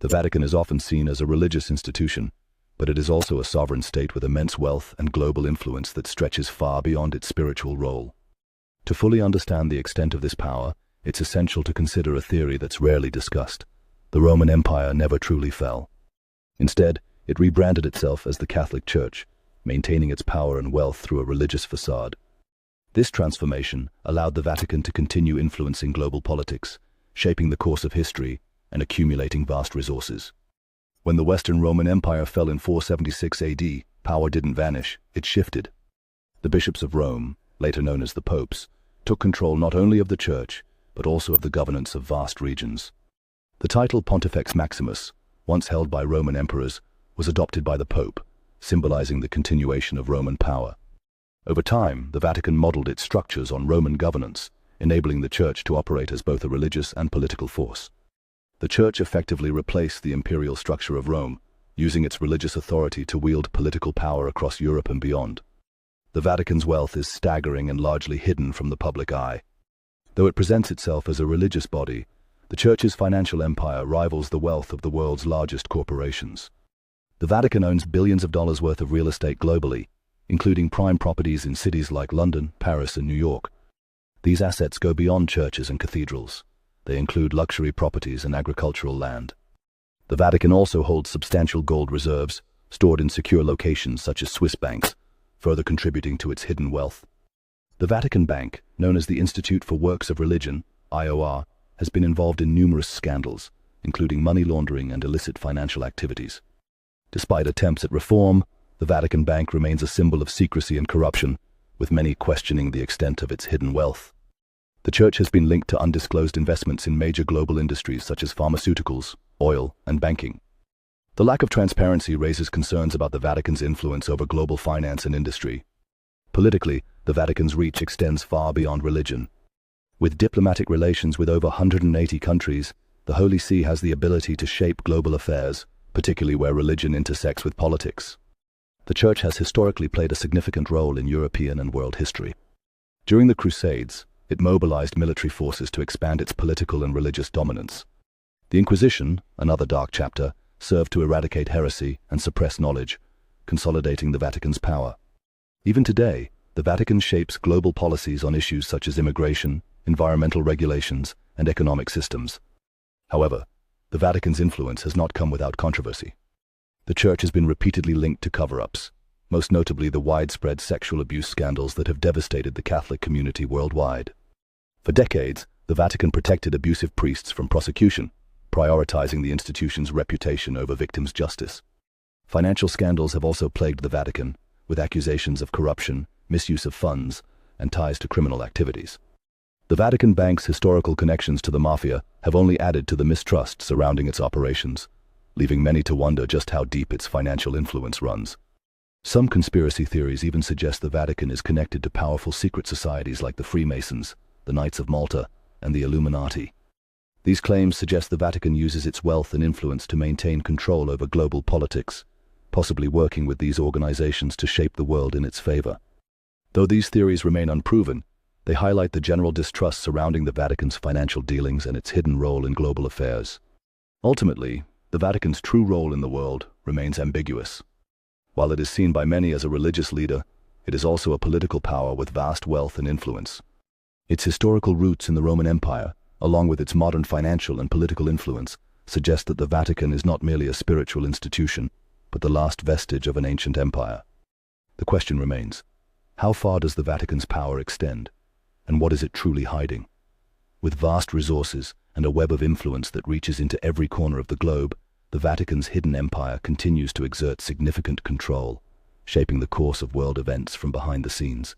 The Vatican is often seen as a religious institution, but it is also a sovereign state with immense wealth and global influence that stretches far beyond its spiritual role. To fully understand the extent of this power, it's essential to consider a theory that's rarely discussed. The Roman Empire never truly fell. Instead, it rebranded itself as the Catholic Church, maintaining its power and wealth through a religious facade. This transformation allowed the Vatican to continue influencing global politics, shaping the course of history and accumulating vast resources. When the Western Roman Empire fell in 476 AD, power didn't vanish, it shifted. The bishops of Rome, later known as the popes, took control not only of the church, but also of the governance of vast regions. The title Pontifex Maximus, once held by Roman emperors, was adopted by the Pope, symbolizing the continuation of Roman power. Over time, the Vatican modeled its structures on Roman governance, enabling the church to operate as both a religious and political force. The church effectively replaced the imperial structure of Rome, using its religious authority to wield political power across Europe and beyond. The Vatican's wealth is staggering and largely hidden from the public eye. Though it presents itself as a religious body, the church's financial empire rivals the wealth of the world's largest corporations. The Vatican owns billions of dollars worth of real estate globally, including prime properties in cities like London, Paris, and New York. These assets go beyond churches and cathedrals. They include luxury properties and agricultural land. The Vatican also holds substantial gold reserves, stored in secure locations such as Swiss banks, further contributing to its hidden wealth. The Vatican Bank, known as the Institute for Works of Religion, IOR, has been involved in numerous scandals, including money laundering and illicit financial activities. Despite attempts at reform, the Vatican Bank remains a symbol of secrecy and corruption, with many questioning the extent of its hidden wealth. The church has been linked to undisclosed investments in major global industries such as pharmaceuticals, oil, and banking. The lack of transparency raises concerns about the Vatican's influence over global finance and industry. Politically, the Vatican's reach extends far beyond religion. With diplomatic relations with over 180 countries, the Holy See has the ability to shape global affairs, particularly where religion intersects with politics. The church has historically played a significant role in European and world history. During the Crusades, it mobilized military forces to expand its political and religious dominance. The Inquisition, another dark chapter, served to eradicate heresy and suppress knowledge, consolidating the Vatican's power. Even today, the Vatican shapes global policies on issues such as immigration, environmental regulations, and economic systems. However, the Vatican's influence has not come without controversy. The church has been repeatedly linked to cover-ups, most notably the widespread sexual abuse scandals that have devastated the Catholic community worldwide. For decades, the Vatican protected abusive priests from prosecution, prioritizing the institution's reputation over victims' justice. Financial scandals have also plagued the Vatican, with accusations of corruption, misuse of funds, and ties to criminal activities. The Vatican Bank's historical connections to the mafia have only added to the mistrust surrounding its operations, leaving many to wonder just how deep its financial influence runs. Some conspiracy theories even suggest the Vatican is connected to powerful secret societies like the Freemasons, the Knights of Malta, and the Illuminati. These claims suggest the Vatican uses its wealth and influence to maintain control over global politics, possibly working with these organizations to shape the world in its favor. Though these theories remain unproven, they highlight the general distrust surrounding the Vatican's financial dealings and its hidden role in global affairs. Ultimately, the Vatican's true role in the world remains ambiguous. While it is seen by many as a religious leader, it is also a political power with vast wealth and influence. Its historical roots in the Roman Empire, along with its modern financial and political influence, suggest that the Vatican is not merely a spiritual institution, but the last vestige of an ancient empire. The question remains, how far does the Vatican's power extend, and what is it truly hiding? With vast resources and a web of influence that reaches into every corner of the globe, the Vatican's hidden empire continues to exert significant control, shaping the course of world events from behind the scenes.